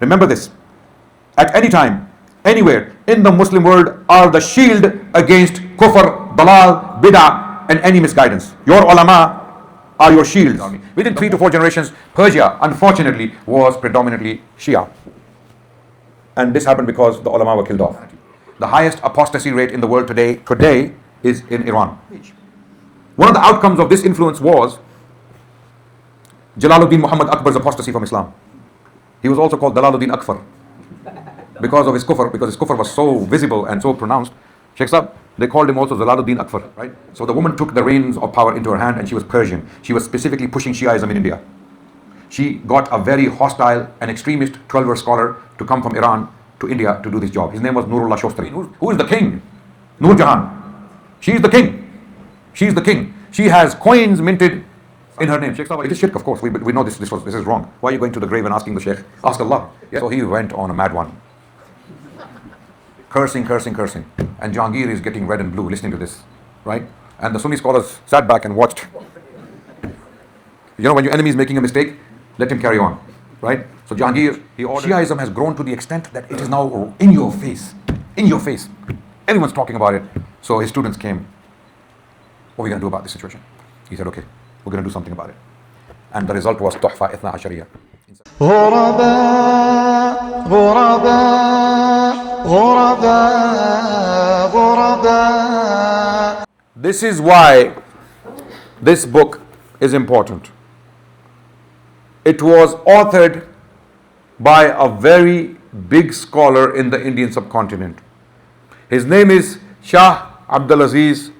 Remember this. At any time, anywhere in the Muslim world are the shield against kufr, dalal, bid'ah and any misguidance. Your ulama are your shields. Within 3 to 4 generations, Persia, unfortunately, was predominantly Shia. And this happened because the ulama were killed off. The highest apostasy rate in the world today is in Iran. One of the outcomes of this influence was Jalaluddin Muhammad Akbar's apostasy from Islam. He was also called Dalaluddin Akbar because of his kufr, because his kufr was so visible and so pronounced. Sheikh Sahib, they called him also Jalaluddin Akbar, right? So the woman took the reins of power into her hand, and she was Persian. She was specifically pushing Shiaism in India. She got a very hostile and extremist 12-verse scholar to come from Iran to India to do this job. His name was Nurullah Shostari. Who is the king? Nur Jahan. She is the king. She is the king. She has coins minted in her name. Sheikh Sahib, it is shirk, of course. We know this is wrong. Why are you going to the grave and asking the Sheikh? Ask Allah. Yeah. So he went on a mad one. Cursing. And Jahangir is getting red and blue listening to this, right? And the Sunni scholars sat back and watched. You know, when your enemy is making a mistake, let him carry on, right? So Jahangir, he ordered. Shiaism has grown to the extent that it is now in your face. In your face. Everyone's talking about it. So his students came. What are we going to do about this situation? He said, okay, we're going to do something about it. And the result was Tohfa, Ithna, Ashariyya. This is why this book is important. It was authored by a very big scholar in the Indian subcontinent. His name is Shah Abdulaziz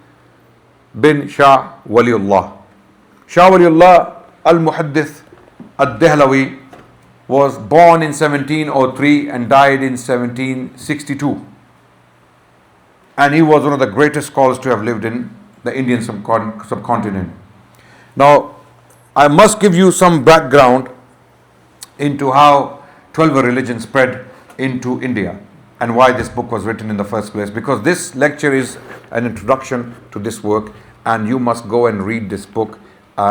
bin Shah Waliullah. Shah Waliullah al-Muhaddith al-Dehlawi was born in 1703 and died in 1762. And he was one of the greatest scholars to have lived in the Indian subcontinent. Now, I must give you some background into how 12 religion spread into India and why this book was written in the first place. Because this lecture is an introduction to this work, and you must go and read this book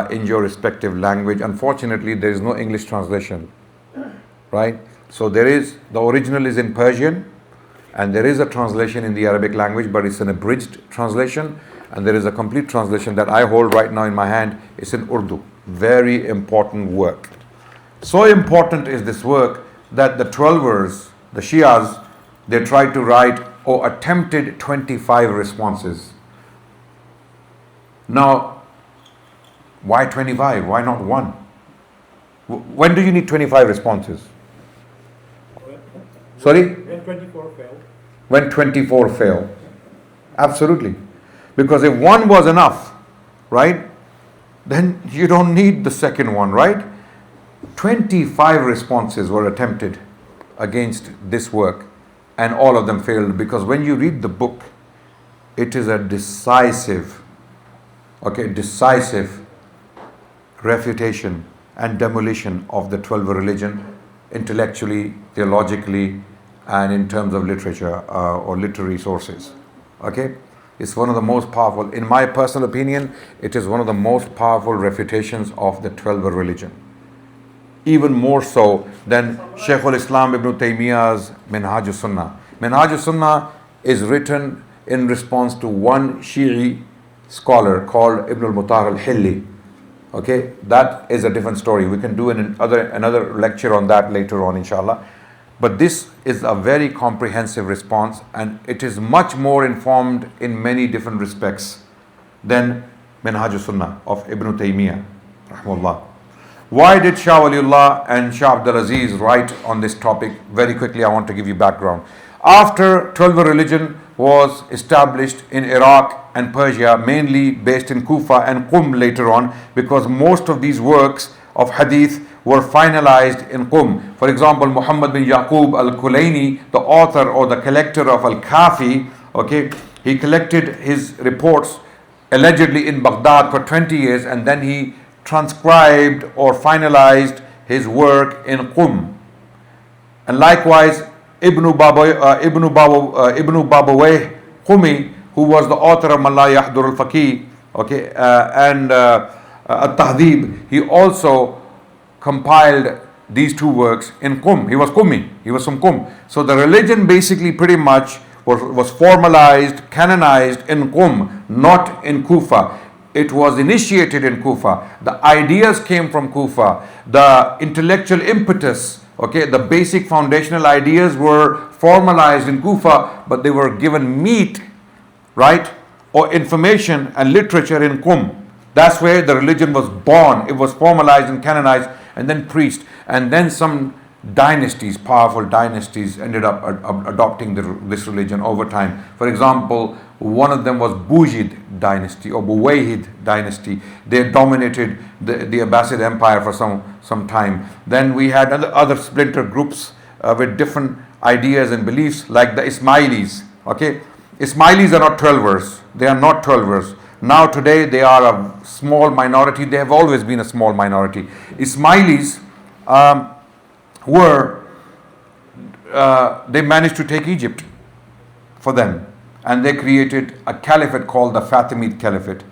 in your respective language. Unfortunately, there is no English translation, right? So the original is in Persian, and there is a translation in the Arabic language, but it's an abridged translation, and there is a complete translation that I hold right now in my hand. It's in Urdu. Very important work. So important is this work that the 12ers, the Shias, they tried to write or attempted 25 responses. Now, why 25? Why not one? When do you need 25 responses? Sorry? When 24 fail. When 24 fail. Absolutely. Because if one was enough, right, then you don't need the second one, right? 25 responses were attempted against this work, and all of them failed, because when you read the book, it is a decisive refutation and demolition of the 12 religion, intellectually, theologically, and in terms of literature or literary sources. Okay? It's one of the most powerful, in my personal opinion, it is one of the most powerful refutations of the 12 religion. Even more so than Shaykh al-Islam Ibn Taymiyyah's Minhaj al-Sunnah. Minhaj al-Sunnah is written in response to one Shi'i scholar called Ibn al-Mutar al-Hilli. Okay, that is a different story. We can do another lecture on that later on, inshallah. But this is a very comprehensive response, and it is much more informed in many different respects than Minhaj al-Sunnah of Ibn Taymiyyah, rahimahullah. Why did Shah Waliullah and Shah Abdulaziz write on this topic? Very quickly, I want to give you background. After 12 religion was established in Iraq and Persia, mainly based in Kufa and Qum later on, because most of these works of hadith were finalized in Qum. For example, Muhammad bin Yaqub al-Kulaini, the author or the collector of Al-Kafi, okay, he collected his reports allegedly in Baghdad for 20 years, and then he transcribed or finalized his work in Qum. And likewise, Ibn Babawayh Qumi, who was the author of Man La Yahdur al-Faqih, and At-Tahdhib, he also compiled these two works in Qum. He was Qummi. He was from Qum. So the religion basically pretty much was formalized, canonized in Qum, not in Kufa. It was initiated in Kufa. The ideas came from Kufa. The intellectual impetus, okay, the basic foundational ideas were formalized in Kufa, but they were given meat, right, or information and literature in Qum. That's where the religion was born. It was formalized and canonized and then preached. And then some dynasties, powerful dynasties, ended up adopting this religion over time. For example, one of them was Bujid dynasty or Buwayhid dynasty. They dominated the Abbasid Empire for some time. Then we had other splinter groups with different ideas and beliefs, like the Ismailis. Okay, Ismailis are not 12ers. They are not 12ers. Now today they are a small minority. They have always been a small minority. Ismailis they managed to take Egypt for them, and they created a caliphate called the Fatimid Caliphate,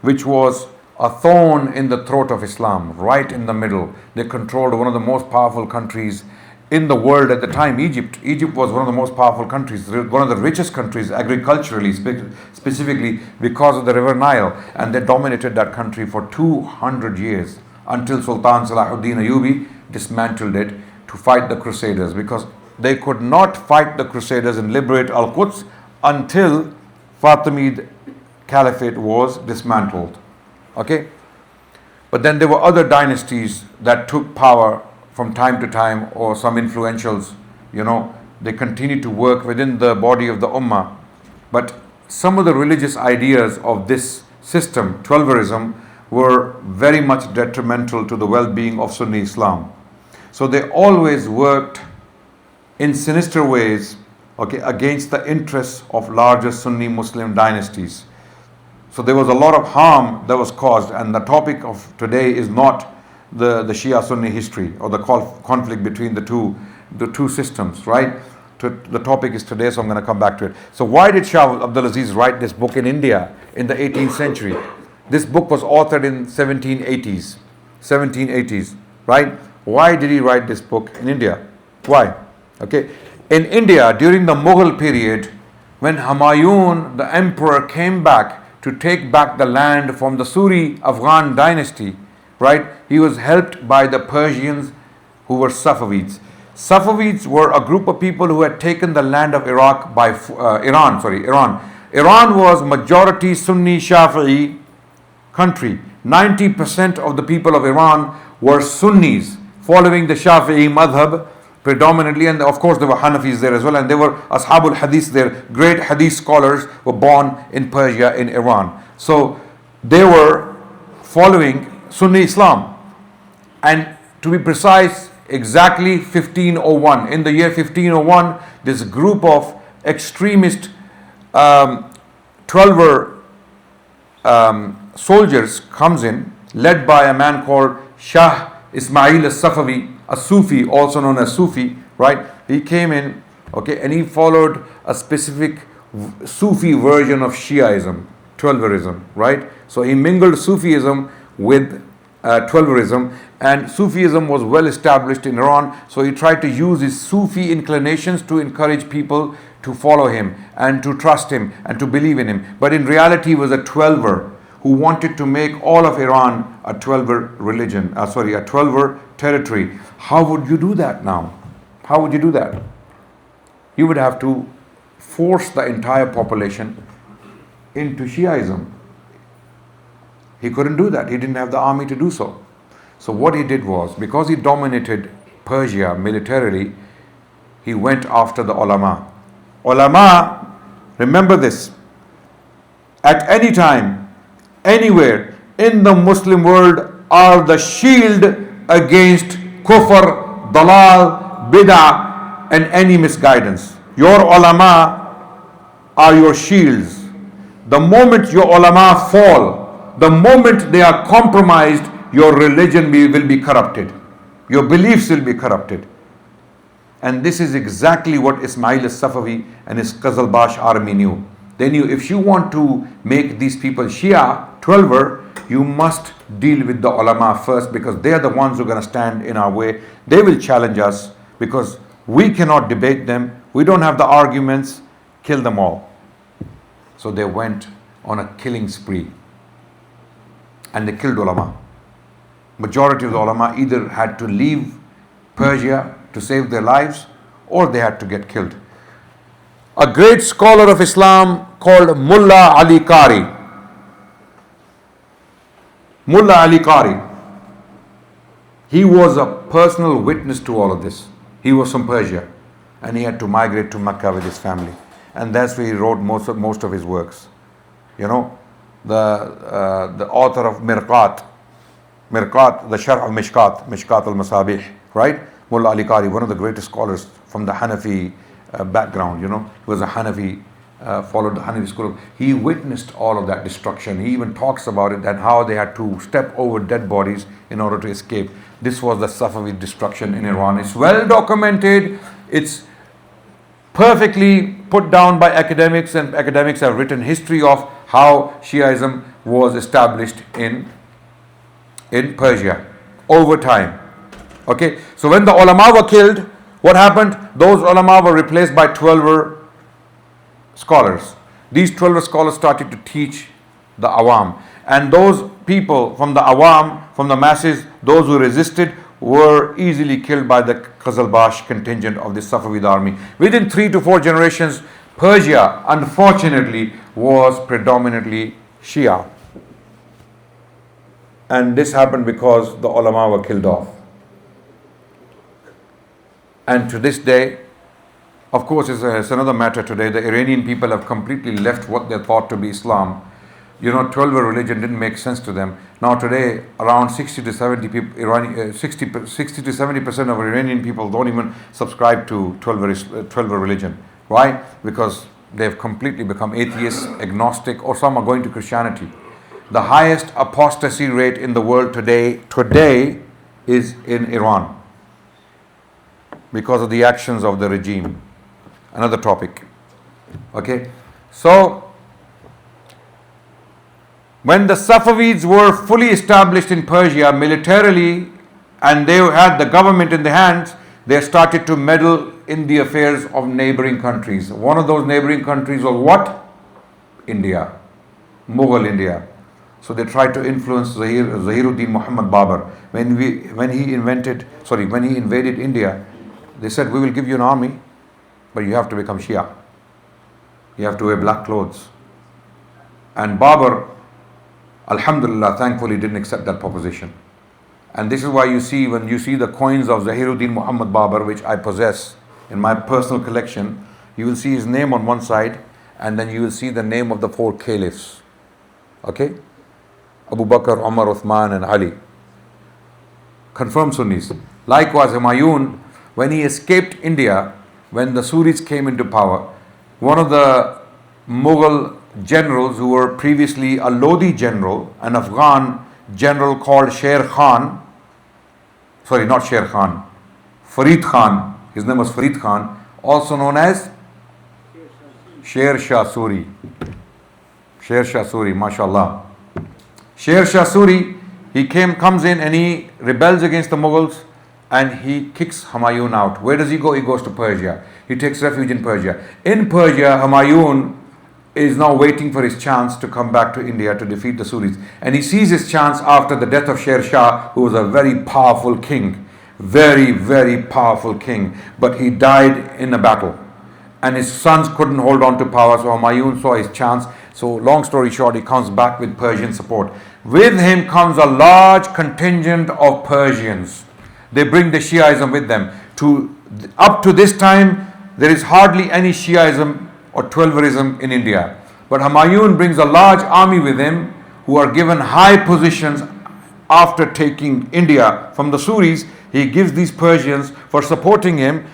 which was a thorn in the throat of Islam, right in the middle. They controlled one of the most powerful countries in the world at the time, Egypt. Egypt was one of the most powerful countries, one of the richest countries agriculturally, specifically because of the River Nile, and they dominated that country for 200 years until Sultan Salahuddin Ayyubi dismantled it to fight the Crusaders, because they could not fight the Crusaders and liberate Al-Quds until Fatimid Caliphate was dismantled. Okay? But then there were other dynasties that took power from time to time, or some influentials, they continued to work within the body of the Ummah. But some of the religious ideas of this system, Twelverism, were very much detrimental to the well-being of Sunni Islam. So they always worked in sinister ways, okay, against the interests of larger Sunni Muslim dynasties. So there was a lot of harm that was caused, and the topic of today is not the Shia Sunni history or the conflict between the two systems, right? The topic is today, so I'm going to come back to it. So why did Shah Abdul Aziz write this book in India in the 18th century? This book was authored in 1780s, right? Why did he write this book in India? Why? Okay, in India during the Mughal period, when Humayun, the emperor, came back to take back the land from the Suri Afghan dynasty, right? He was helped by the Persians, who were Safavids. Safavids were a group of people who had taken the land of Iran. Iran was majority Sunni Shafi'i country. 90% of the people of Iran were Sunnis, following the Shafi'i madhab predominantly, and of course there were Hanafis there as well, and there were Ashabul Hadith there. Great Hadith scholars were born in Persia, in Iran. So they were following Sunni Islam, and to be precise, exactly 1501. In the year 1501, this group of extremist Twelver soldiers comes in, led by a man called Shah Ismail al-Safavi, a Sufi, also known as Sufi, right? He came in, okay, and he followed a specific Sufi version of Shiaism, Twelverism, right? So he mingled Sufism with Twelverism, and Sufism was well established in Iran, so he tried to use his Sufi inclinations to encourage people to follow him and to trust him and to believe in him. But in reality, he was a Twelver who wanted to make all of Iran a Twelver religion, a Twelver territory. How would you do that now? How would you do that? You would have to force the entire population into Shiaism. He couldn't do that. He didn't have the army to do so. So what he did was, because he dominated Persia militarily, he went after the ulama. Ulama, remember this, at any time, anywhere in the Muslim world, are the shield against kufr, dalal, bid'ah, and any misguidance. Your ulama are your shields. The moment your ulama fall, the moment they are compromised, your religion will be corrupted. Your beliefs will be corrupted. And this is exactly what Ismail al-Safavi and his Qazalbash army knew. They knew, if you want to make these people Shia, Twelver, you must deal with the ulama first, because they are the ones who are going to stand in our way. They will challenge us because we cannot debate them. We don't have the arguments. Kill them all. So they went on a killing spree and they killed ulama. Majority of the ulama either had to leave Persia to save their lives, or they had to get killed. A great scholar of Islam called Mullah Ali Qari. Mullah Ali Qari. He was a personal witness to all of this. He was from Persia and he had to migrate to Mecca with his family. And that's where he wrote most of his works. You know, the author of Mirqat, the Sharh of Mishkat al-Masabih, right? Mullah Ali Qari, one of the greatest scholars from the Hanafi background, you know. He was a Hanafi, followed the Hanafi school. He witnessed all of that destruction. He even talks about it and how they had to step over dead bodies in order to escape. This was the Safavid destruction in Iran. It's well documented. It's perfectly put down by academics, and academics have written history of how Shiaism was established in Persia over time. Okay, so when the ulama were killed, what happened? Those ulama were replaced by 12 scholars. These 12 scholars started to teach the awam, and those people from the awam, from the masses, those who resisted, were easily killed by the Qazalbash contingent of the Safavid army. Within 3 to 4 generations, Persia, unfortunately, was predominantly Shia. And this happened because the ulama were killed off. And to this day, of course, it's another matter today. The Iranian people have completely left what they thought to be Islam. You know, 12 religion didn't make sense to them. Now today, around 60 to 70% of Iranian people don't even subscribe to 12 religion. Why? Because they've completely become atheists, agnostic, or some are going to Christianity. The highest apostasy rate in the world today is in Iran, because of the actions of the regime. Another topic. Okay, so when the Safavids were fully established in Persia militarily, and they had the government in their hands, they started to meddle in the affairs of neighboring countries. One of those neighboring countries was what? India, Mughal India. So they tried to influence Zahiruddin Muhammad Babur. When he invaded India, they said, we will give you an army, but you have to become Shia. You have to wear black clothes. And Babur, alhamdulillah, thankfully didn't accept that proposition. And this is why you see, when you see the coins of Zahiruddin Muhammad Babur, which I possess in my personal collection, you will see his name on one side, and then you will see the name of the 4 caliphs. Okay? Abu Bakr, Umar, Uthman and Ali. Confirmed Sunnis. Likewise, Humayun, when he escaped India, when the Suris came into power, one of the Mughal generals who were previously a Lodi general, an Afghan general called Farid Khan, his name was Farid Khan, also known as Sher Shah Suri, mashallah. Sher Shah Suri, he comes in and he rebels against the Mughals, and he kicks Humayun out. Where does he go? He goes to Persia. He takes refuge in Persia. In Persia, Humayun is now waiting for his chance to come back to India to defeat the Suris. And he sees his chance after the death of Sher Shah, who was a very powerful king. Very, very powerful king. But he died in a battle. And his sons couldn't hold on to power, so Humayun saw his chance. So long story short, he comes back with Persian support. With him comes a large contingent of Persians. They bring the Shiaism with them. Up to this time, there is hardly any Shiaism or Twelverism in India. But Humayun brings a large army with him, who are given high positions after taking India from the Suris. He gives these Persians, for supporting him,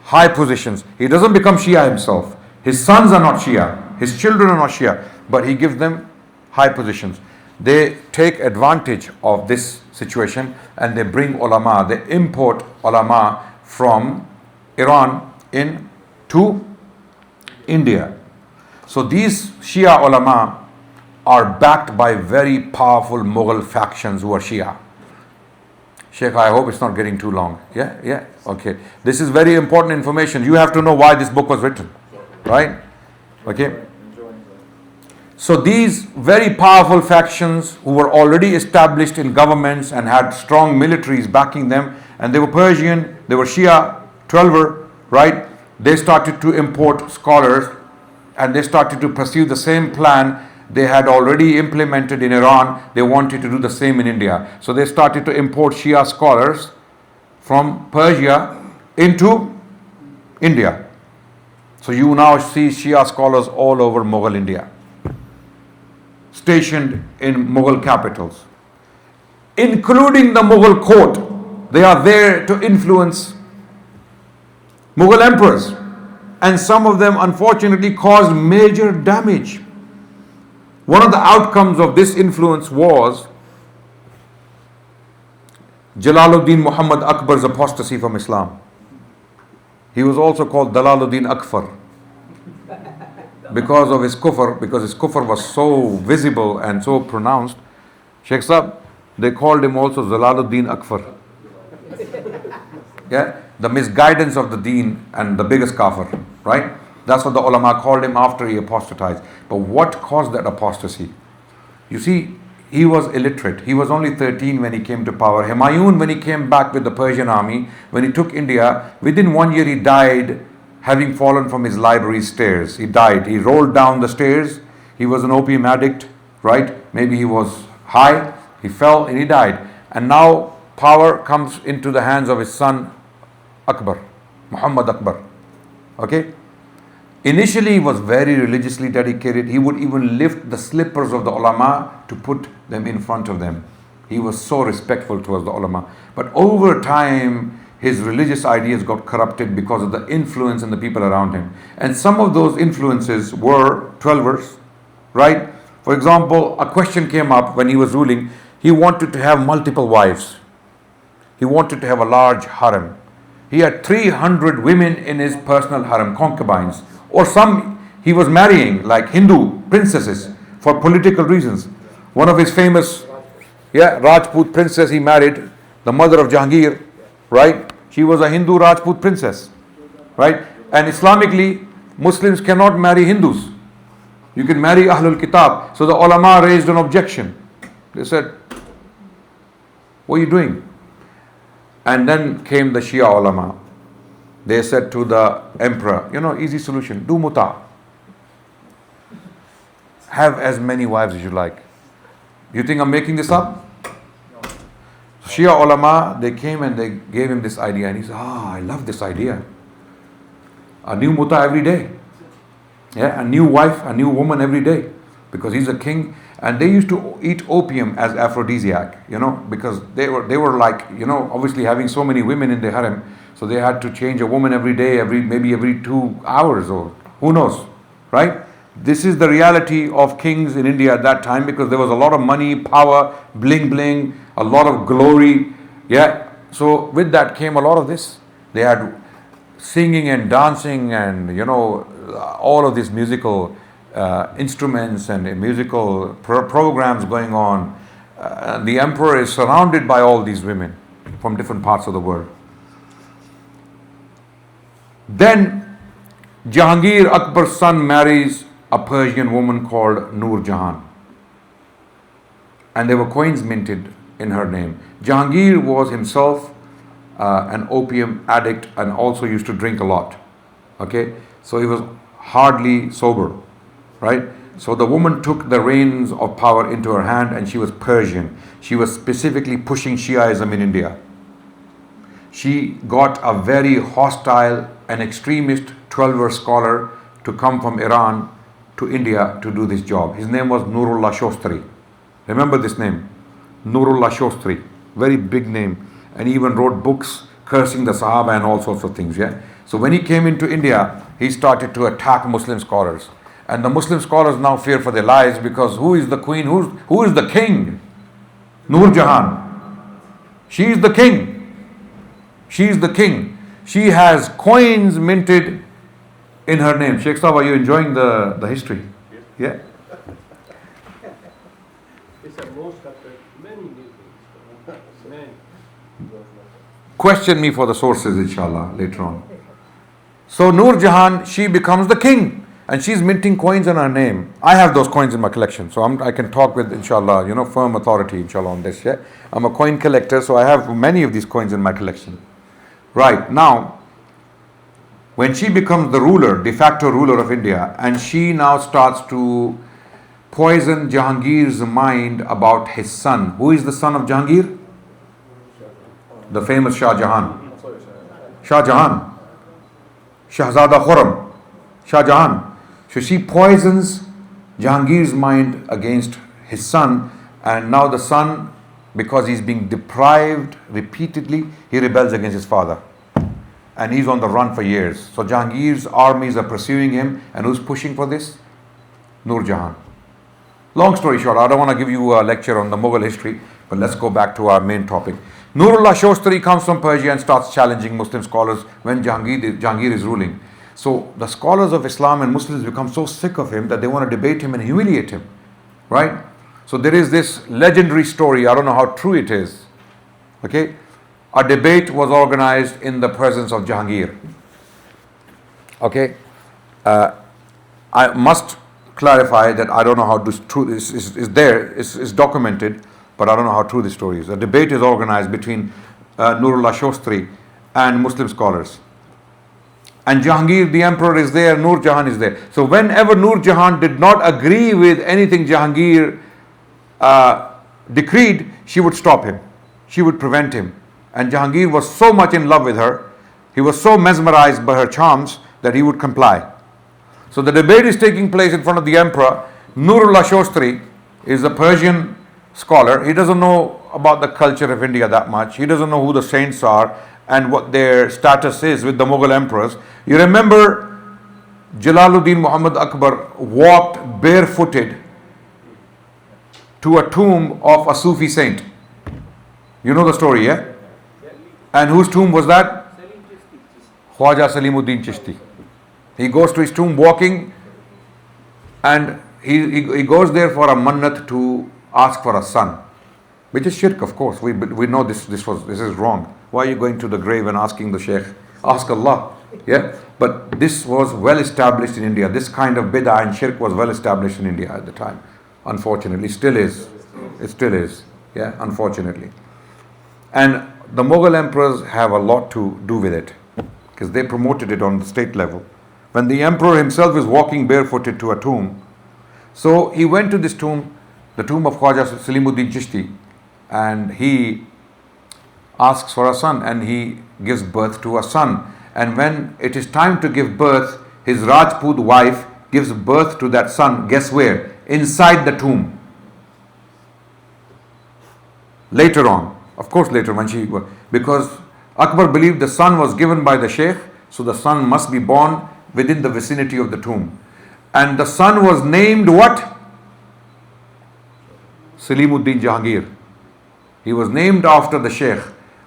high positions. He doesn't become Shia himself. His sons are not Shia. His children are not Shia. But he gives them high positions. They take advantage of this situation and they bring ulama, they import ulama from Iran into India. So these Shia ulama are backed by very powerful Mughal factions who are Shia. Sheikh, I hope it's not getting too long. Yeah, okay. This is very important information. You have to know why this book was written, right? Okay. So these very powerful factions who were already established in governments and had strong militaries backing them, and they were Persian, they were Shia, Twelver, right? They started to import scholars and they started to pursue the same plan they had already implemented in Iran. They wanted to do the same in India. So they started to import Shia scholars from Persia into India. So you now see Shia scholars all over Mughal India, stationed in Mughal capitals, including the Mughal court. They are there to influence Mughal emperors, and some of them unfortunately caused major damage. One of the outcomes of this influence was Jalaluddin Muhammad Akbar's apostasy from Islam. He was also called Dalaluddin Akbar because of his kufr, because his kufr was so visible and so pronounced. Sheikh Sahab, they called him also Jalaluddin Akbar. Yeah, the misguidance of the deen and the biggest kafir, right? That's what the ulama called him after he apostatized. But what caused that apostasy? You see, he was illiterate. He was only 13 when he came to power. Humayun, when he came back with the Persian army, when he took India, within 1 year he died, having fallen from his library stairs. He died. He rolled down the stairs. He was an opium addict, right? Maybe he was high. He fell and he died. And now power comes into the hands of his son Akbar, Muhammad Akbar. Okay? Initially, he was very religiously dedicated. He would even lift the slippers of the ulama to put them in front of them. He was so respectful towards the ulama. But over time, his religious ideas got corrupted because of the influence and the people around him. And some of those influences were Twelvers, right? For example, a question came up when he was ruling. He wanted to have multiple wives. He wanted to have a large harem. He had 300 women in his personal harem, concubines. Or some he was marrying, like Hindu princesses, for political reasons. One of his famous, Rajput princess he married, the mother of Jahangir, right? She was a Hindu Rajput princess, right? And Islamically, Muslims cannot marry Hindus. You can marry Ahlul Kitab. So the ulama raised an objection. They said, what are you doing? And then came the Shia ulama. They said to the emperor, easy solution, do muta. Have as many wives as you like. You think I'm making this up? Shia ulama, they came and they gave him this idea, and he said, I love this idea. A new muta every day. Yeah, a new wife, a new woman every day. Because he's a king. And they used to eat opium as aphrodisiac, because they were like, obviously having so many women in their harem. So they had to change a woman every day, maybe every 2 hours, or who knows, right? This is the reality of kings in India at that time, because there was a lot of money, power, bling bling, a lot of glory. Yeah. So with that came a lot of this. They had singing and dancing and, all of these musical instruments and musical programs going on. The emperor is surrounded by all these women from different parts of the world. Then Jahangir, Akbar's son, marries a Persian woman called Noor Jahan. And there were coins minted in her name. Jahangir was himself an opium addict and also used to drink a lot. Okay? So he was hardly sober. Right? So the woman took the reins of power into her hand, and she was Persian. She was specifically pushing Shiaism in India. She got a very hostile and extremist Twelver scholar to come from Iran to India to do this job. His name was Nurullah Shostri. Remember this name? Nurullah Shostri. Very big name. And he even wrote books cursing the Sahaba and all sorts of things. Yeah. So when he came into India, he started to attack Muslim scholars. And the Muslim scholars now fear for their lives, because who is the queen? Who is the king? Noor Jahan. She is the king. She is the king. She has coins minted in her name. Sheikh Sahab, are you enjoying the history? Yeah. question me for the sources, inshallah, later on. So Noor Jahan, she becomes the king, and she's minting coins in her name. I have those coins in my collection, so I can talk with, inshallah, firm authority, inshallah, on this. Yeah, I'm a coin collector, so I have many of these coins in my collection. Right now, when she becomes the ruler, de facto ruler of India, and she now starts to poison Jahangir's mind about his son. Who is the son of Jahangir? The famous Shah Jahan. Shah Jahan. Shahzada Khurram. Shah Jahan. So she poisons Jahangir's mind against his son, and now the son, because he's being deprived repeatedly, he rebels against his father. And he's on the run for years. So Jahangir's armies are pursuing him, and who's pushing for this? Noor Jahan. Long story short, I don't want to give you a lecture on the Mughal history, but let's go back to our main topic. Nurullah Shostri comes from Persia and starts challenging Muslim scholars when Jahangir is ruling. So the scholars of Islam and Muslims become so sick of him that they want to debate him and humiliate him. Right? So there is this legendary story, I don't know how true it is. Okay? A debate was organized in the presence of Jahangir. Okay? I must clarify that I don't know how true this is documented, but I don't know how true this story is. A debate is organized between Nurullah Shostri and Muslim scholars. And Jahangir, the emperor, is there, Noor Jahan is there. So whenever Noor Jahan did not agree with anything Jahangir decreed, she would stop him. She would prevent him. And Jahangir was so much in love with her, he was so mesmerized by her charms that he would comply. So the debate is taking place in front of the emperor. Nurullah Shostri is a Persian scholar. He doesn't know about the culture of India that much. He doesn't know who the saints are and what their status is with the Mughal emperors. You remember Jalaluddin Muhammad Akbar walked barefooted to a tomb of a Sufi saint. You know the story, yeah? And whose tomb was that? Khwaja Salimuddin Chishti. He goes to his tomb walking, and he goes there for a mannat to ask for a son, which is shirk, of course. We know this is wrong. Why are you going to the grave and asking the sheikh? Ask Allah. Yeah, but this was well established in India. This kind of bid'ah and shirk was well established in India at the time. Unfortunately, still is. It still is. Yeah, unfortunately. And the Mughal emperors have a lot to do with it, because they promoted it on the state level. When the emperor himself is walking barefooted to a tomb, so he went to this tomb, the tomb of Khwaja Salimuddin Chishti, and he asks for a son, and he gives birth to a son. And when it is time to give birth, his Rajput wife gives birth to that son. Guess where? Inside the tomb. Later on, of course later when because Akbar believed the son was given by the sheikh, so the son must be born within the vicinity of the tomb. And the son was named what? Salimuddin Jahangir. He was named after the sheikh.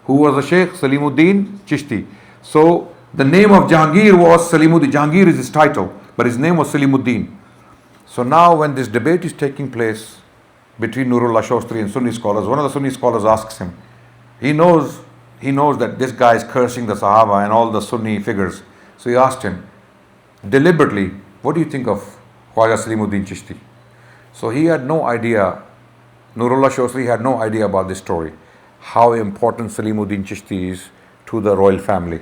Who was the sheikh? Salimuddin Chishti. So the name of Jahangir was Salimuddin. Jahangir is his title, but his name was Salimuddin. So now when this debate is taking place between Nurullah Shostri and Sunni scholars, one of the Sunni scholars asks him, he knows that this guy is cursing the Sahaba and all the Sunni figures. So he asked him deliberately, what do you think of Khwaja Salimuddin Chishti? So he had no idea, Nurullah Shostri had no idea about this story, how important Salimuddin Chishti is to the royal family.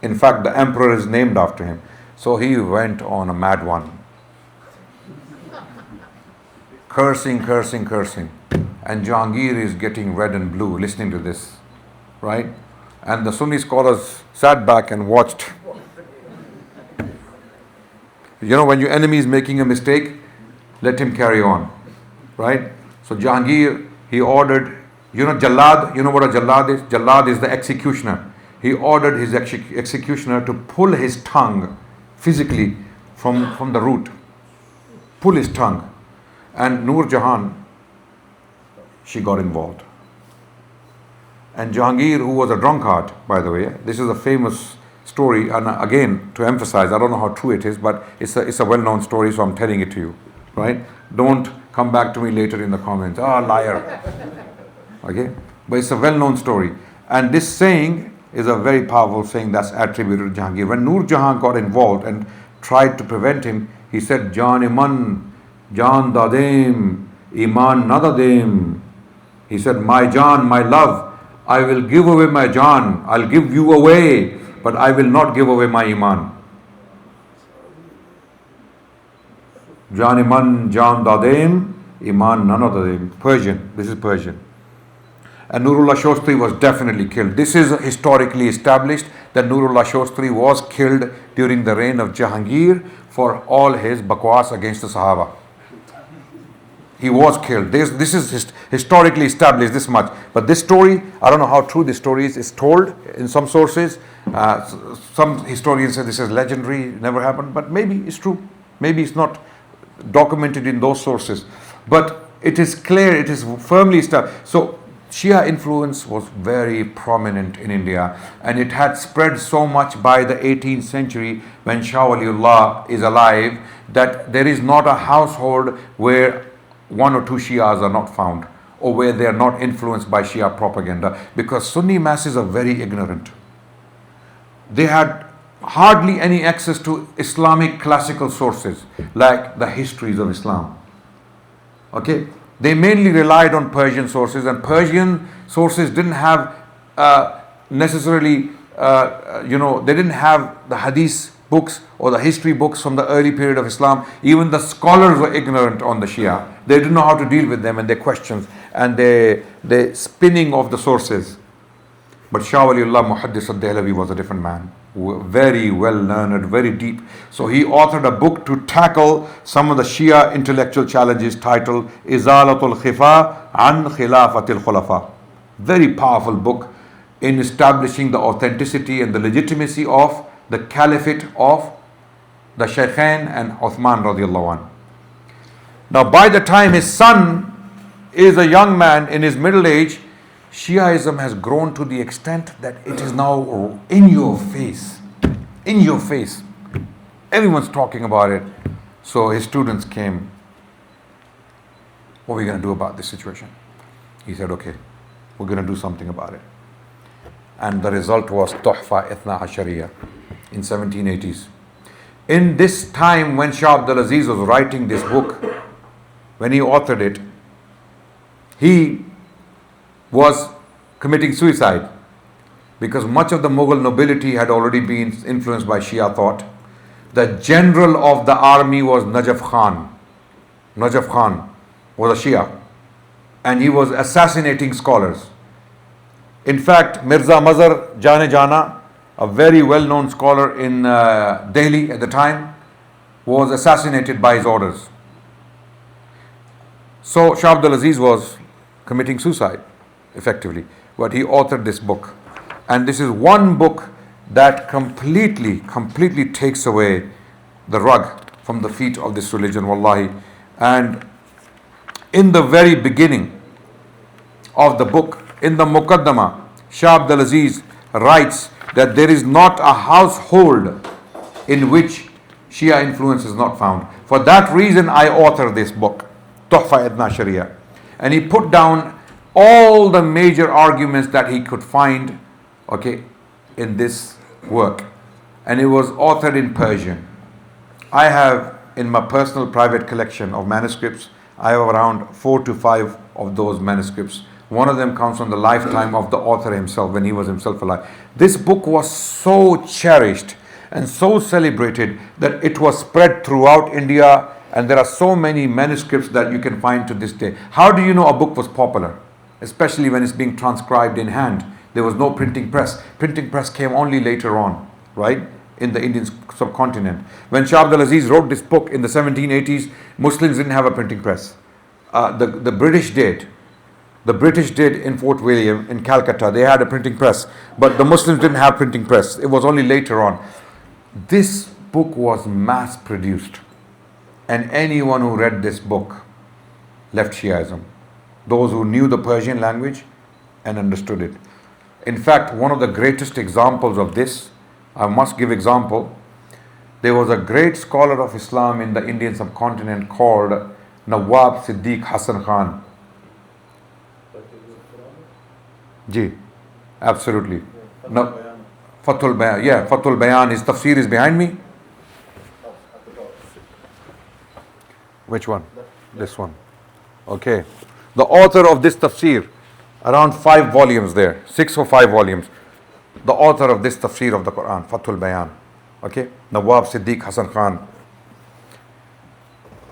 In fact, the emperor is named after him. So he went on a mad one. Cursing. And Jahangir is getting red and blue listening to this. Right? And the Sunni scholars sat back and watched. You know, when your enemy is making a mistake, let him carry on. Right? So Jahangir, he ordered, Jallad, you know what a Jallad is? Jallad is the executioner. He ordered his executioner to pull his tongue physically from the root. Pull his tongue. And Noor Jahan, she got involved. And Jahangir, who was a drunkard, by the way, this is a famous story, and again, to emphasize, I don't know how true it is, but it's a well-known story, so I'm telling it to you, right? Don't come back to me later in the comments, liar. Okay? But it's a well-known story. And this saying is a very powerful saying that's attributed to Jahangir. When Nur Jahan got involved and tried to prevent him, he said, Jan iman, Jan dadem, iman nadadem. He said, my Jan, my love, I will give away my Jan, I'll give you away, but I will not give away my iman. Jan iman, Jan dadem, iman nanadadem. Persian, this is Persian. And Nurullah Shostri was definitely killed. This is historically established that Nurullah Shostri was killed during the reign of Jahangir for all his bakwas against the Sahaba. He was killed. This is historically established, this much. But this story, I don't know how true this story is. It's told in some sources. Some historians say this is legendary, never happened. But maybe it's true. Maybe it's not documented in those sources. But it is clear, it is firmly established. So Shia influence was very prominent in India, and it had spread so much by the 18th century when Shah Waliullah is alive that there is not a household where one or two Shias are not found, or where they are not influenced by Shia propaganda, because Sunni masses are very ignorant. They had hardly any access to Islamic classical sources like the histories of Islam. Okay? They mainly relied on Persian sources, and Persian sources didn't have necessarily, they didn't have the hadith books or the history books from the early period of Islam. Even the scholars were ignorant on the Shia. They didn't know how to deal with them and their questions and their spinning of the sources. But Shah Waliullah Muhaddis al-Dehlavi was a different man. Very well learned, very deep. So he authored a book to tackle some of the Shia intellectual challenges titled Izalatul Khifa an Khilafatil Khulafa. Very powerful book in establishing the authenticity and the legitimacy of the caliphate of the Shaykhain and Uthman radiallahu anh. Now by the time his son is a young man in his middle age, Shiaism has grown to the extent that it is now in your face. In your face. Everyone's talking about it. So his students came. What are we going to do about this situation? He said, okay, we're going to do something about it. And the result was Tohfa, Ithna, Ashariyya in 1780s. In this time when Shah Abdul Aziz was writing this book, when he authored it, he was committing suicide because much of the Mughal nobility had already been influenced by Shia thought. The general of the army was Najaf Khan. Najaf Khan was a Shia, and he was assassinating scholars. In fact, Mirza Mazhar Jane Jana, a very well-known scholar in Delhi at the time, was assassinated by his orders. So Shah Abdul Aziz was committing suicide, effectively. But he authored this book. And this is one book that completely takes away the rug from the feet of this religion, wallahi. And in the very beginning of the book, in the Muqaddamah, Shah Abdul Aziz writes that there is not a household in which Shia influence is not found. For that reason, I authored this book, Tohfa Ithna Ashariyya. And he put down all the major arguments that he could find, okay, in this work. And it was authored in Persian. I have, in my personal private collection of manuscripts, I have around 4 to 5 of those manuscripts. One of them comes from the lifetime of the author himself, when he was himself alive. This book was so cherished and so celebrated that it was spread throughout India, and there are so many manuscripts that you can find to this day. How do you know a book was popular? Especially when it's being transcribed in hand. There was no printing press. Printing press came only later on, right, in the Indian subcontinent. When Shah Abdul Aziz wrote this book in the 1780s, Muslims didn't have a printing press. The British did. The British did in Fort William, in Calcutta. They had a printing press. But the Muslims didn't have printing press. It was only later on. This book was mass produced. And anyone who read this book left Shiaism. Those who knew the Persian language and understood it. In fact, one of the greatest examples of this, I must give example, there was a great scholar of Islam in the Indian subcontinent called Nawab Siddiq Hassan Khan. Ji, absolutely. No, Fathul Bayan. Yeah, Fathul Bayan. His tafsir is behind me. Which one? This one. Okay. The author of this tafsir, around 5 volumes there, 6 or 5 volumes. The author of this tafsir of the Quran, Fathul Bayan. Okay. Nawab Siddiq Hasan Khan.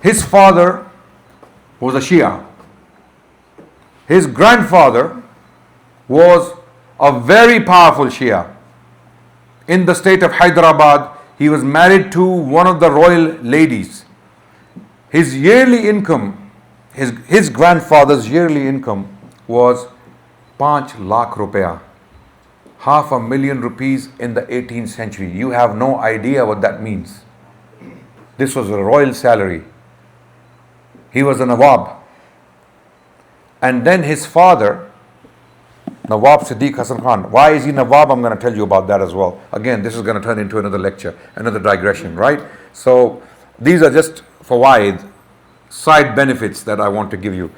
His father was a Shia. His grandfather was a very powerful Shia. In the state of Hyderabad, he was married to one of the royal ladies. His yearly income, his grandfather's yearly income was 5 lakh rupees, $500,000 rupees in the 18th century. You have no idea what that means. This was a royal salary. He was a Nawab. And then his father, Nawab Siddiq Hasan Khan. Why is he Nawab? I'm going to tell you about that as well. Again, this is going to turn into another lecture, another digression, right? So these are just fawaid, side benefits that I want to give you.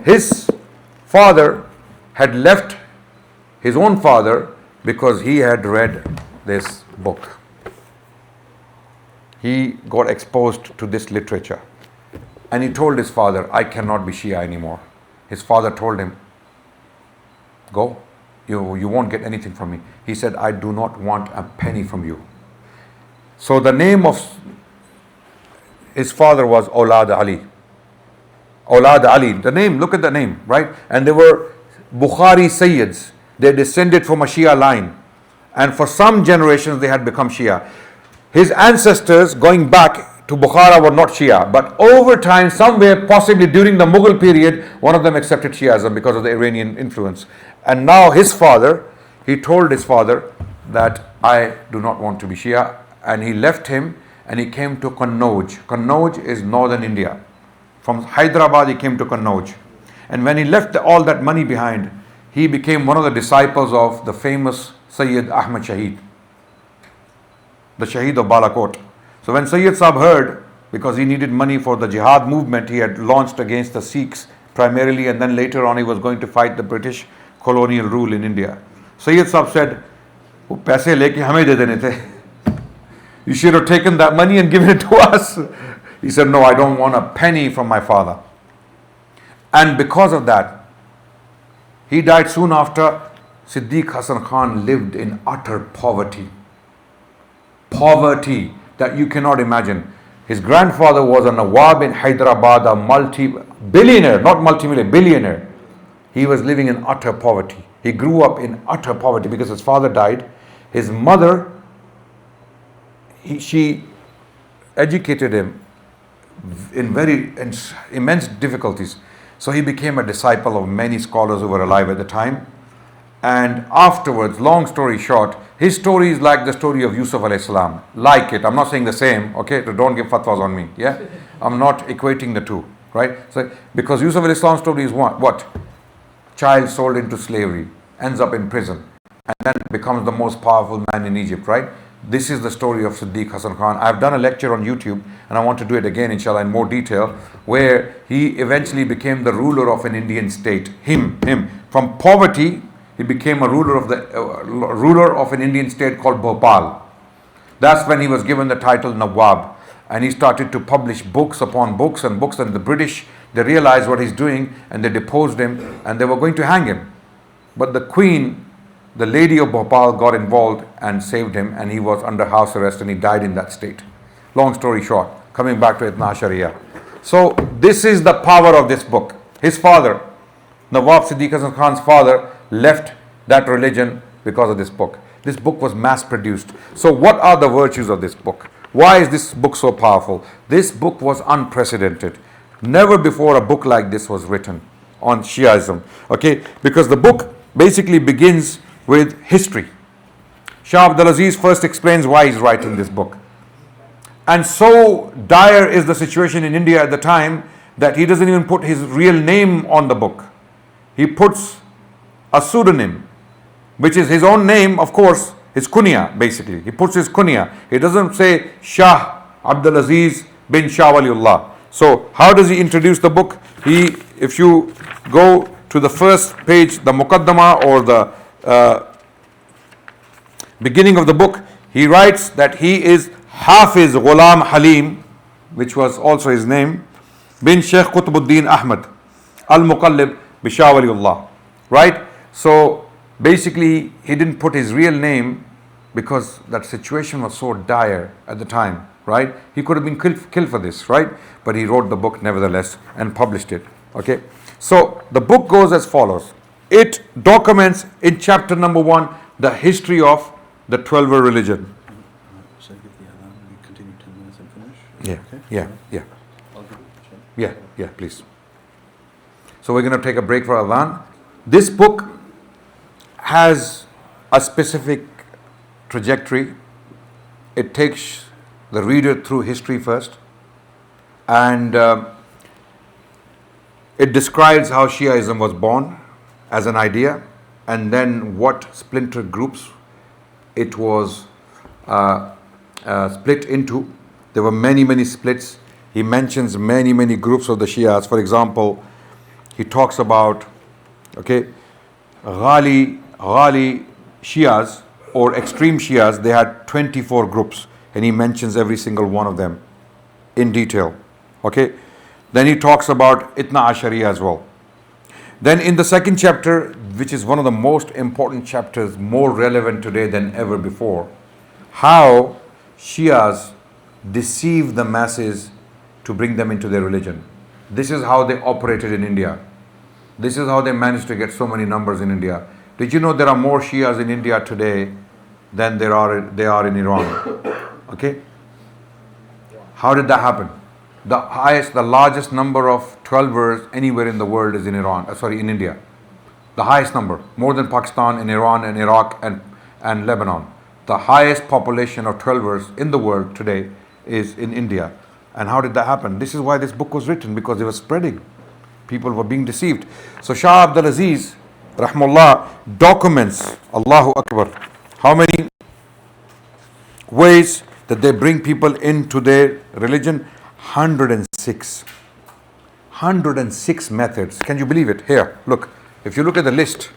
His father had left his own father because he had read this book. He got exposed to this literature. And he told his father, I cannot be Shia anymore. His father told him, go, you won't get anything from me. He said, I do not want a penny from you. So the name of his father was Aulad Ali. Aulad Ali, the name, look at the name, right? And they were Bukhari Sayyids. They descended from a Shia line. And for some generations they had become Shia. His ancestors going back to Bukhara were not Shia, but over time, somewhere, possibly during the Mughal period, one of them accepted Shiaism because of the Iranian influence. And now his father, he told his father that I do not want to be Shia, and he left him and he came to Kannauj. Kannauj is northern India. From Hyderabad he came to Kannauj. And when he left all that money behind, he became one of the disciples of the famous Sayyid Ahmad Shahid, the Shahid of Balakot. So when Sayyid Sahib heard, because he needed money for the jihad movement he had launched against the Sikhs primarily, and then later on he was going to fight the British colonial rule in India. Sayyid Sahib said, "Wo paise leke hame de dene the. You should have taken that money and given it to us." He said, "No, I don't want a penny from my father." And because of that, he died soon after. Siddiq Hasan Khan lived in utter poverty. Poverty that you cannot imagine. His grandfather was a Nawab in Hyderabad, a multi-billionaire, not multi-millionaire, billionaire. He was living in utter poverty. He grew up in utter poverty because his father died. His mother, she educated him in immense difficulties. So he became a disciple of many scholars who were alive at the time. And afterwards, long story short, his story is like the story of Yusuf alayhi salam. Like it. I'm not saying the same, okay? So don't give fatwas on me, yeah? I'm not equating the two, right? So, because Yusuf alayhi salam's story is what? Child sold into slavery, ends up in prison, and then becomes the most powerful man in Egypt, right? This is the story of Siddiq Hasan Khan. I've done a lecture on YouTube, and I want to do it again, inshallah, in more detail, where he eventually became the ruler of an Indian state. Him. From poverty, he became a ruler of an Indian state called Bhopal. That's when he was given the title Nawab, and he started to publish books upon books and books. And the British, they realized what he's doing, and they deposed him, and they were going to hang him. But the Queen, the lady of Bhopal, got involved and saved him, and he was under house arrest, and he died in that state. Long story short, coming back to Ithna Ashariyya. So this is the power of this book. His father, Nawab Siddiq Hasan Khan's father, left that religion because of this book. This book was mass produced. So what are the virtues of this book? Why is this book so powerful? This book was unprecedented. Never before a book like this was written on Shiaism. Okay, because the book basically begins with history. Shah Abdul Aziz first explains why he's writing this book. And so dire is the situation in India at the time that he doesn't even put his real name on the book. He puts a pseudonym, which is his own name, of course, his kunya, basically. He puts his kunya. He doesn't say Shah Abdul Aziz bin Shah Waliullah. So how does he introduce the book? If you go to the first page, the Muqaddama or beginning of the book, he writes that he is Hafiz Ghulam Halim, which was also his name, bin Sheikh Qutbuddin Ahmad al-Muqallib Bishah Waliullah. Right? So basically, he didn't put his real name because that situation was so dire at the time. Right? He could have been killed for this. Right? But he wrote the book nevertheless and published it. Okay? So the book goes as follows. It documents in chapter number 1 the history of the 12er religion. So give the Adnan, we continue 10 minutes and finish? Yeah, Okay? yeah. I'll give it a check. Yeah, please. So we're going to take a break for Adhan. This book has a specific trajectory. It takes the reader through history first, and it describes how Shiaism was born as an idea, and then what splinter groups it was split into. There were many splits. He mentions many groups of the Shias. For example, he talks about Ghali Shias or extreme Shias. They had 24 groups, and he mentions every single one of them in detail. Okay. Then he talks about Ithna Ashariyya as well. Then in the second chapter, which is one of the most important chapters, more relevant today than ever before, how Shias deceive the masses to bring them into their religion. This is how they operated in India. This is how they managed to get so many numbers in India. Did you know there are more Shias in India today than they are in Iran? Okay? How did that happen? The largest number of 12ers anywhere in the world is in in India. The highest number, more than Pakistan and Iran and Iraq and Lebanon. The highest population of 12ers in the world today is in India. And how did that happen? This is why this book was written, because it was spreading. People were being deceived. So Shah Abdul Aziz, rahmullah, documents, Allahu Akbar, how many ways that they bring people into their religion? 106 methods. Can you believe it? Here, look. If you look at the list,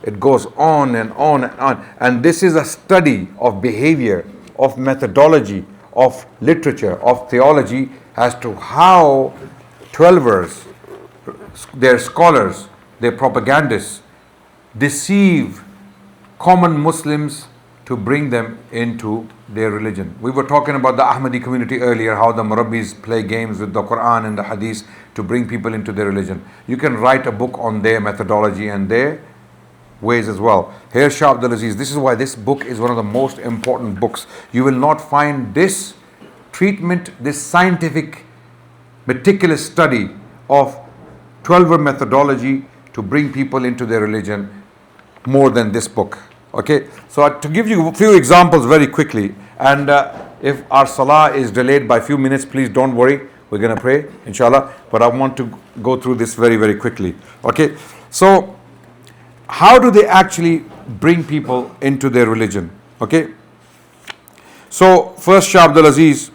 it goes on and on and on. And this is a study of behavior, of methodology, of literature, of theology, as to how 12ers, their scholars, their propagandists, deceive common Muslims to bring them into their religion. We were talking about the Ahmadi community earlier, how the Murabbis play games with the Quran and the Hadith to bring people into their religion. You can write a book on their methodology and their ways as well. Here, Shah Abdul Aziz, this is why this book is one of the most important books. You will not find this treatment, this scientific, meticulous study of 12er methodology to bring people into their religion more than this book. Okay, so to give you a few examples very quickly, and if our salah is delayed by a few minutes, please don't worry, we're going to pray, inshallah, but I want to go through this very quickly. Okay, so how do they actually bring people into their religion? Okay, so first Shah Abdul Aziz,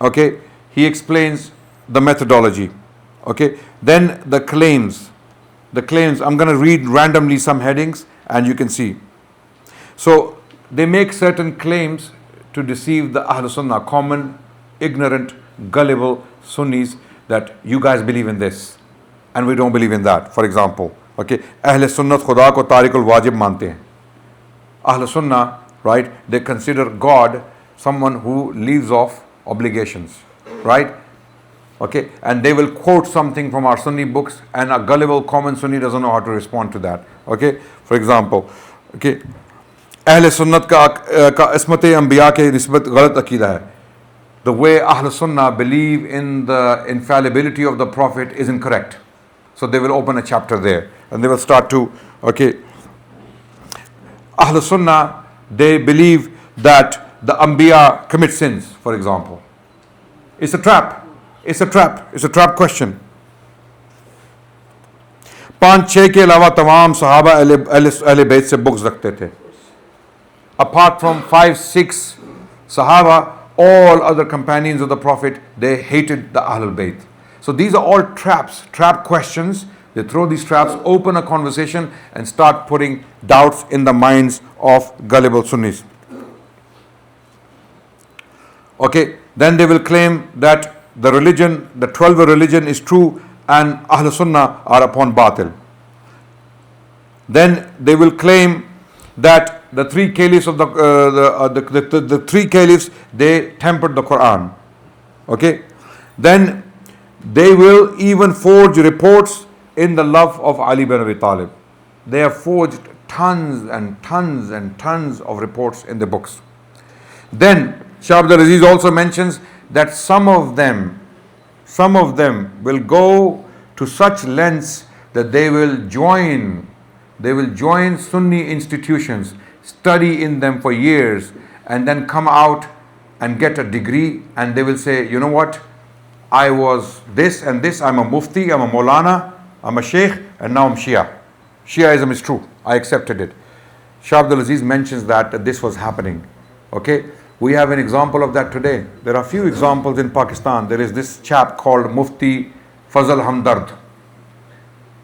okay, he explains the methodology. Okay, then the claims, I'm going to read randomly some headings and you can see. So they make certain claims to deceive the Ahl Sunnah, common, ignorant, gullible Sunnis, that you guys believe in this and we don't believe in that. For example, okay, Ahl Sunnat Khuda ko Tariqul Wajib mante hain. Ahl Sunnah, right, they consider God someone who leaves off obligations, right? Okay, and they will quote something from our Sunni books, and a gullible common Sunni doesn't know how to respond to that. Okay, for example, okay, Ahl Sunnat ka ismat anbiya ke nisbat galat aqeeda hai. The way Ahl Sunnah believe in the infallibility of the Prophet is incorrect. So they will open a chapter there and they will start to, okay, Ahl Sunnah, they believe that the Anbiya commit sins, for example. It's a trap. It's a trap question. 5-6 के अलावा तमाम सहाबा अहले बैत से बुग़्ज़ रखते थे. Apart from 5-6 Sahaba, all other companions of the Prophet, they hated the Ahlul Bayt. So these are all trap questions They throw these traps, open a conversation, and start putting doubts in the minds of gullible Sunnis. Okay, then they will claim that the religion, the 12 religion is true and Ahl Sunnah are upon batil. Then they will claim that the three caliphs of the three caliphs, they tempered the Quran. Okay, then they will even forge reports in the love of Ali bin Abi Talib. They have forged tons and tons and tons of reports in the books. Then Shah Abdul Aziz also mentions that some of them will go to such lengths that they will join Sunni institutions, study in them for years, and then come out and get a degree, and they will say, you know what, I was this and this, I'm a mufti, I'm a Maulana, I'm a sheikh, and now I'm Shia. Shiaism is true, I accepted it. Shah Abdul Aziz mentions that this was happening. Okay, we have an example of that today. There are few examples in Pakistan. There is this chap called Mufti Fazal Hamdard.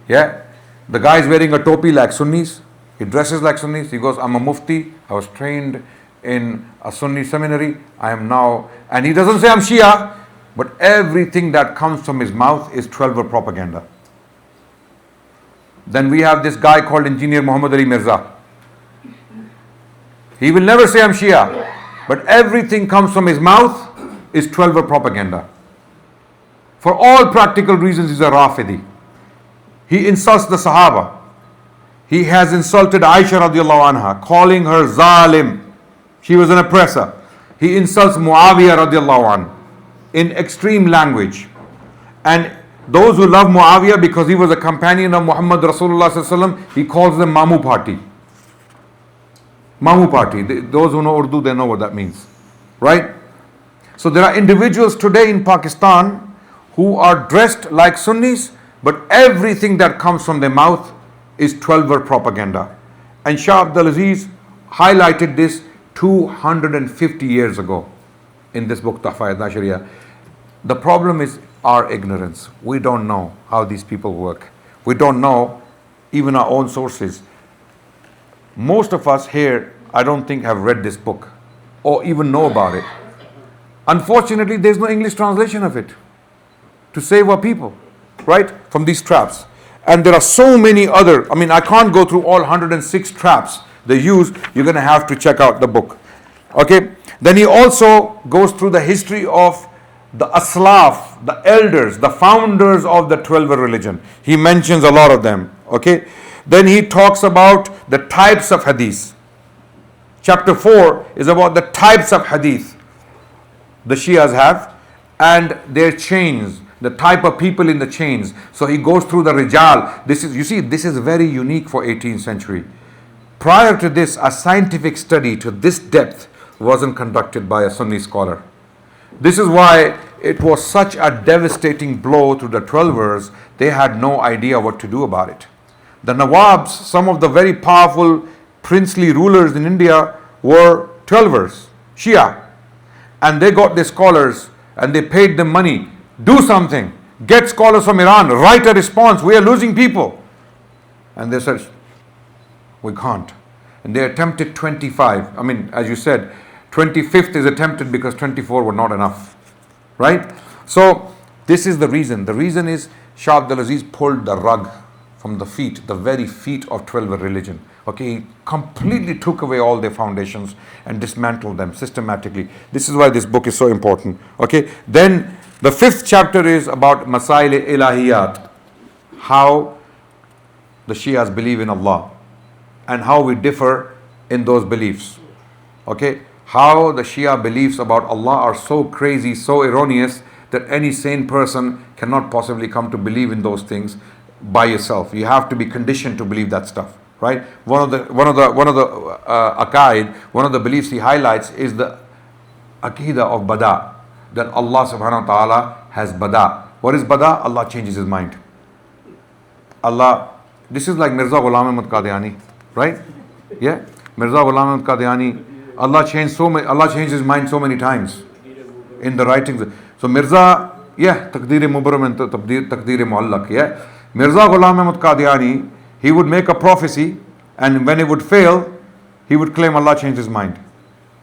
Yeah, the guy is wearing a topi like Sunnis. He dresses like Sunnis. He goes, I'm a mufti. I was trained in a Sunni seminary. I am now, and he doesn't say I'm Shia, but everything that comes from his mouth is 12 propaganda. Then we have this guy called Engineer Muhammad Ali Mirza. He will never say I'm Shia, but everything comes from his mouth is 12 propaganda. For all practical reasons, he's a Rafidi. He insults the Sahaba. He has insulted Aisha radiallahu anha, calling her zalim. She was an oppressor. He insults Muawiyah radiallahu anhu in extreme language. And those who love Muawiyah because he was a companion of Muhammad Rasulullah sallallahu alaihi wasallam, he calls them Mamu Party. Mamu Party. Those who know Urdu, they know what that means. Right? So there are individuals today in Pakistan who are dressed like Sunnis, but everything that comes from their mouth is 12 propaganda. And Shah Abdul Aziz highlighted this 250 years ago in this book, Tohfa Ashariyya. The problem is our ignorance. We don't know how these people work. We don't know even our own sources. Most of us here, I don't think, have read this book or even know about it. Unfortunately, there's no English translation of it to save our people, right, from these traps. And there are so many other, I can't go through all 106 traps they use. You're going to have to check out the book. Okay. Then he also goes through the history of the Aslaf, the elders, the founders of the 12 religion. He mentions a lot of them. Okay. Then he talks about the types of hadith. Chapter 4 is about the types of hadith the Shias have and their chains, the type of people in the chains. So he goes through the Rijal. This is very unique for 18th century. Prior to this, a scientific study to this depth wasn't conducted by a Sunni scholar. This is why it was such a devastating blow to the 12ers. They had no idea what to do about it. The Nawabs, some of the very powerful princely rulers in India, were 12ers, Shia. And they got their scholars and they paid them money. Do something. Get scholars from Iran. Write a response. We are losing people. And they said, we can't. And they attempted 25. As you said, 25th is attempted because 24 were not enough. Right? So this is the reason. The reason is Shah Abdul Aziz pulled the rug from the feet, the very feet of 12 religion. Okay, he completely took away all their foundations and dismantled them systematically. This is why this book is so important. Okay, then the 5th chapter is about Masail Ilahiyat, how the Shias believe in Allah and how we differ in those beliefs. Okay, how the Shia beliefs about Allah are so crazy, so erroneous that any sane person cannot possibly come to believe in those things by yourself. You have to be conditioned to believe that stuff, right? One of the aqaid, one of the beliefs he highlights is the aqidah of bada, that Allah subhanahu wa ta'ala has bada. What is bada? Allah changes his mind. This is like Mirza Ghulam Ahmad Qadiani, right? Yeah, Mirza Ghulam Ahmad Qadiani, Allah changed his mind so many times in the writings. So Mirza, yeah, Taqdeer Mubram and Taqdeer Muallaq, yeah. Mirza Ghulam Ahmad Qadiani, he would make a prophecy, and when it would fail, he would claim Allah changed his mind.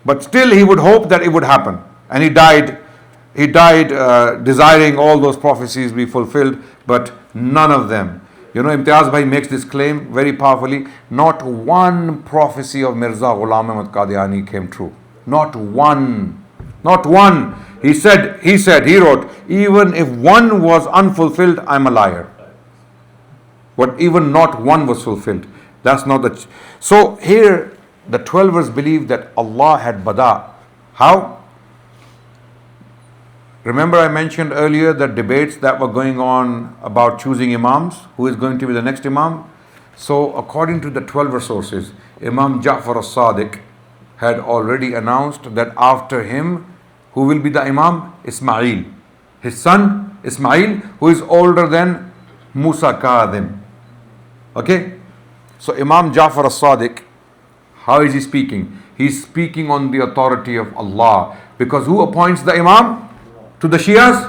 But still he would hope that it would happen. And he died desiring all those prophecies be fulfilled, but none of them. You know, Imtiaz Bhai makes this claim very powerfully. Not one prophecy of Mirza Ghulam Ahmad Qadiani came true. Not one. Not one. He wrote, even if one was unfulfilled, I'm a liar. But even not one was fulfilled. That's not the... So here, the 12ers believe that Allah had bada. How? Remember I mentioned earlier the debates that were going on about choosing imams, who is going to be the next imam. So according to the 12 sources, Imam Ja'far as-Sadiq had already announced that after him, who will be the imam? Ismail. His son, Ismail, who is older than Musa Kadhim. Okay? So Imam Ja'far as-Sadiq, how is he speaking? He's speaking on the authority of Allah. Because who appoints the imam? To the Shias,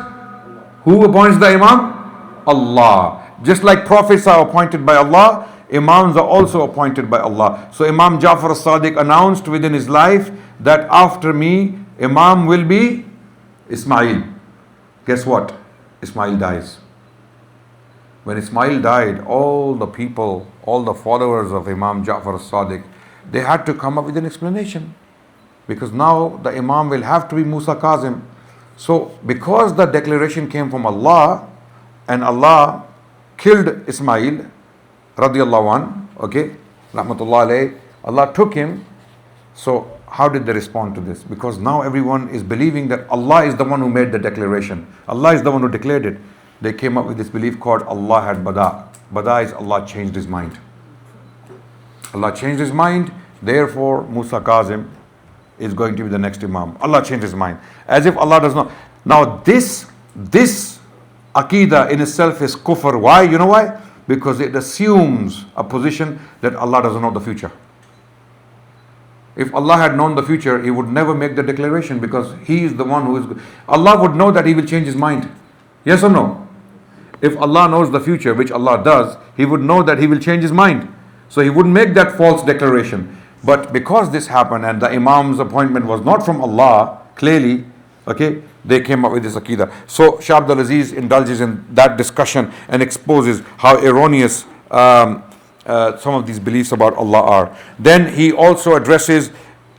who appoints the imam? Allah. Just like prophets are appointed by Allah, imams are also appointed by Allah. So Imam Ja'far as-Sadiq announced within his life that after me, imam will be Ismail. Guess what? Ismail dies. When Ismail died, all the people, all the followers of Imam Ja'far as-Sadiq, they had to come up with an explanation. Because now the imam will have to be Musa Kazim. So, because the declaration came from Allah, and Allah killed Ismail, radiallahu an, okay, rahmatullah alayh, Allah took him. So, how did they respond to this? Because now everyone is believing that Allah is the one who made the declaration. Allah is the one who declared it. They came up with this belief called Allah had bada. Bada is Allah changed his mind. Allah changed his mind, therefore Musa Kazim is going to be the next imam. Allah changed his mind. As if Allah does not. Now this Aqidah in itself is kufr. Why? You know why? Because it assumes a position that Allah doesn't know the future. If Allah had known the future, He would never make the declaration, because He is the one who is... Allah would know that He will change His mind. Yes or no? If Allah knows the future, which Allah does, He would know that He will change His mind. So He wouldn't make that false declaration. But because this happened and the imam's appointment was not from Allah, clearly, okay, they came up with this Aqidah. So Shah Abdul Aziz indulges in that discussion and exposes how erroneous some of these beliefs about Allah are. Then he also addresses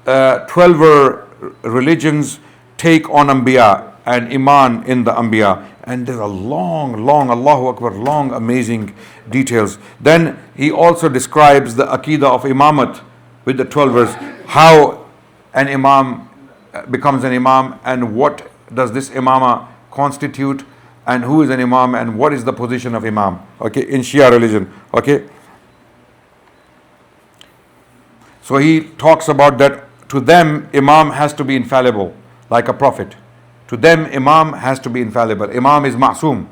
12 religions take on Anbiya and Iman in the Anbiya. And there are long, Allahu Akbar, long, amazing details. Then he also describes the Aqidah of Imamat with the 12ers, how an Imam becomes an Imam, and what does this Imama constitute, and who is an Imam, and what is the position of Imam, okay, in Shia religion, okay. So he talks about that to them, Imam has to be infallible, like a prophet. To them, Imam has to be infallible. Imam is ma'soom.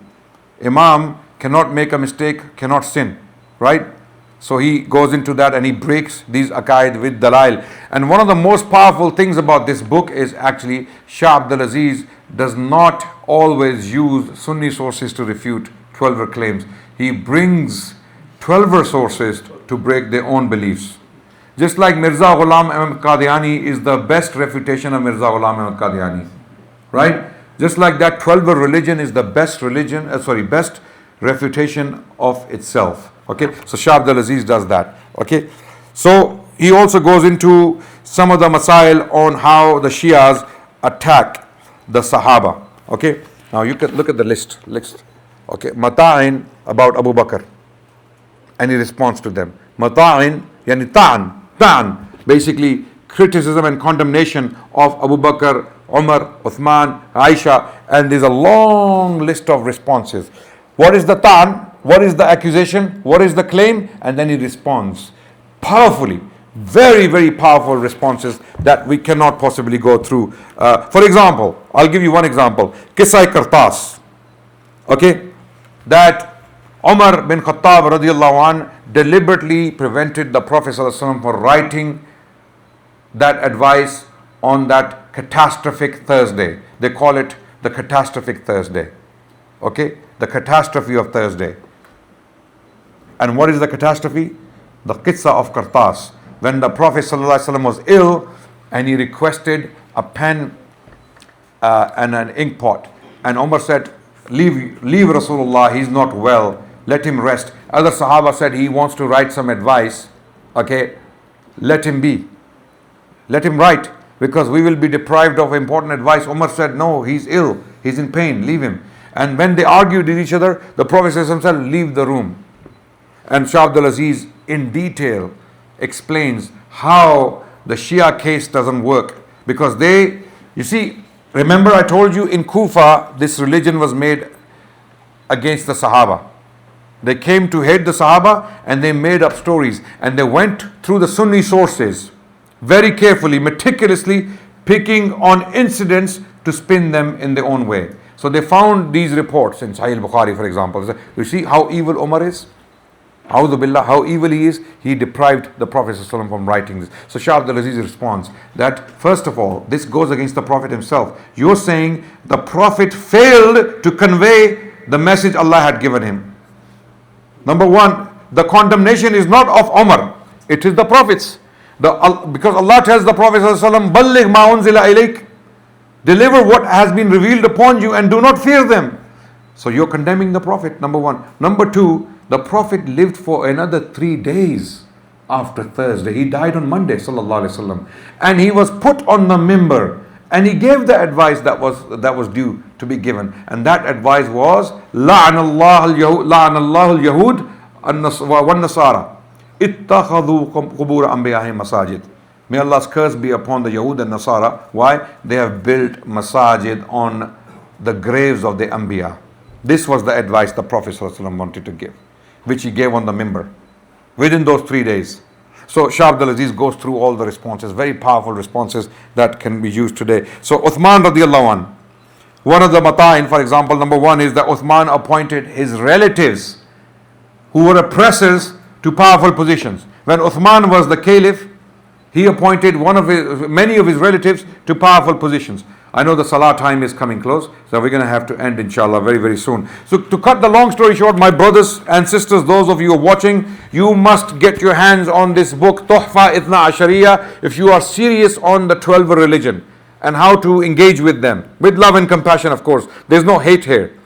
Imam cannot make a mistake, cannot sin, right? So he goes into that and he breaks these aqaid with dalail. And one of the most powerful things about this book is actually Shah Abdul Aziz does not always use Sunni sources to refute 12 claims. He brings 12 sources to break their own beliefs. Just like Mirza Ghulam Ahmad Qadiani is the best refutation of Mirza Ghulam Ahmad Qadiani. Right? Just like that 12 religion is the best religion, best refutation of itself. Okay, so Shah Abdul Aziz does that. Okay, so he also goes into some of the masail on how the Shias attack the Sahaba. Okay, now you can look at the list. Okay, Mata'in about Abu Bakr, and he responds to them. Mata'in, yani ta'an, basically criticism and condemnation of Abu Bakr, Umar, Uthman, Aisha, and there's a long list of responses. What is the ta'an? What is the accusation? What is the claim? And then he responds powerfully. Very, very powerful responses that we cannot possibly go through. For example, I'll give you one example. Qissai Kartas. Okay? That Umar bin Khattab radiallahu an deliberately prevented the Prophet ﷺ from writing that advice on that catastrophic Thursday. They call it the catastrophic Thursday. Okay? The catastrophe of Thursday. And what is the catastrophe? The qissa of Qartas. When the Prophet ﷺ was ill and he requested a pen and an ink pot. And Umar said, leave Rasulullah, he's not well, let him rest. Other Sahaba said he wants to write some advice. Okay, let him be. Let him write, because we will be deprived of important advice. Umar said, no, he's ill, he's in pain, leave him. And when they argued with each other, the Prophet said, leave the room. And Shah Abdul Aziz in detail explains how the Shia case doesn't work. Because they, you see, remember I told you in Kufa, this religion was made against the Sahaba. They came to hate the Sahaba and they made up stories. And they went through the Sunni sources very carefully, meticulously, picking on incidents to spin them in their own way. So they found these reports in Sahih Bukhari, for example. You see how evil Umar is? A'udhu billah, how evil he is. He deprived the Prophet ﷺ from writing this. So Shah Abdul Aziz responds that, first of all, this goes against the Prophet himself. You're saying the Prophet failed to convey the message Allah had given him. Number one, the condemnation is not of Umar, it is the Prophet's. Because Allah tells the Prophet ﷺ, Balligh ma unzila ilayk, deliver what has been revealed upon you and do not fear them. So you're condemning the Prophet, number one. Number two, the Prophet lived for another 3 days after Thursday. He died on Monday, sallallahu alaihi wasallam, and he was put on the mimbar, and he gave the advice that was due to be given, and that advice was la'anallahu al-yahud wan-nasara ittakhadhu qubur anbiya'ihim masajid. May Allah's curse be upon the Yahud and Nasara. Why? They have built masajid on the graves of the Anbiya. This was the advice the Prophet ﷺ wanted to give, which he gave on the mimbar within those 3 days. So Shah Abdul Aziz goes through all the responses, very powerful responses that can be used today. So Uthman radiallahu anh, one of the mata'in, for example, number one is that Uthman appointed his relatives who were oppressors to powerful positions. When Uthman was the caliph, he appointed many of his relatives to powerful positions. I know the salah time is coming close, so we're going to have to end inshallah very, very soon. So to cut the long story short, my brothers and sisters, those of you who are watching, you must get your hands on this book, Tohfa, Ithna, Ashariyya, if you are serious on the 12 religion and how to engage with them. With love and compassion, of course. There's no hate here.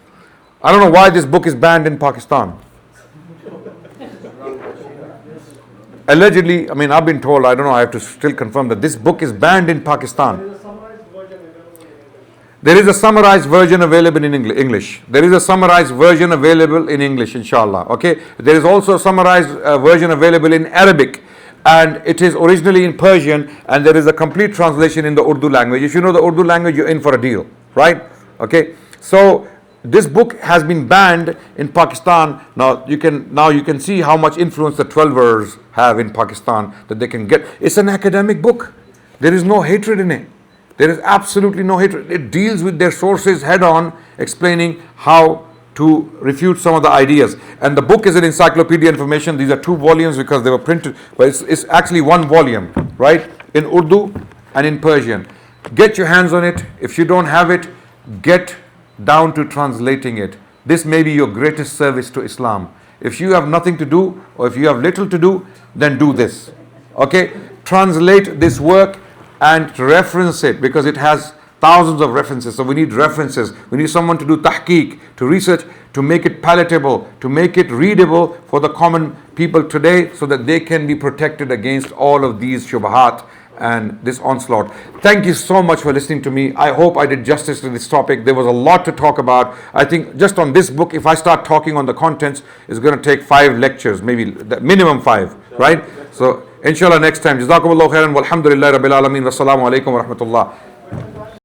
I don't know why this book is banned in Pakistan. Allegedly, I've been told, I don't know, I have to still confirm that this book is banned in Pakistan. There is a summarized version available in English. There is a summarized version available in English, inshallah. Okay. There is also a summarized version available in Arabic, and it is originally in Persian, and there is a complete translation in the Urdu language. If you know the Urdu language, you're in for a deal, right? Okay. So this book has been banned in Pakistan. Now you can see how much influence the 12ers have in Pakistan, that they can get. It's an academic book. There is no hatred in it. There is absolutely no hatred. It deals with their sources head on, explaining how to refute some of the ideas. And the book is an encyclopedia information. These are 2 volumes because they were printed, but it's actually 1 volume, right? In Urdu and in Persian. Get your hands on it. If you don't have it, get down to translating it. This may be your greatest service to Islam. If you have nothing to do, or if you have little to do, then do this. Okay? Translate this work and reference it, because it has thousands of references. So we need references. We need someone to do tahqiq, to research, to make it palatable, to make it readable for the common people today, so that they can be protected against all of these shubahat and this onslaught. Thank you so much for listening to me. I hope I did justice to this topic. There was a lot to talk about. I think just on this book, if I start talking on the contents, it's going to take 5 lectures, maybe minimum 5, right? So inshallah next time. Jazakumullahu khairan walhamdulillahi rabbil alameen. Wassalamu alaikum wa rahmatullah.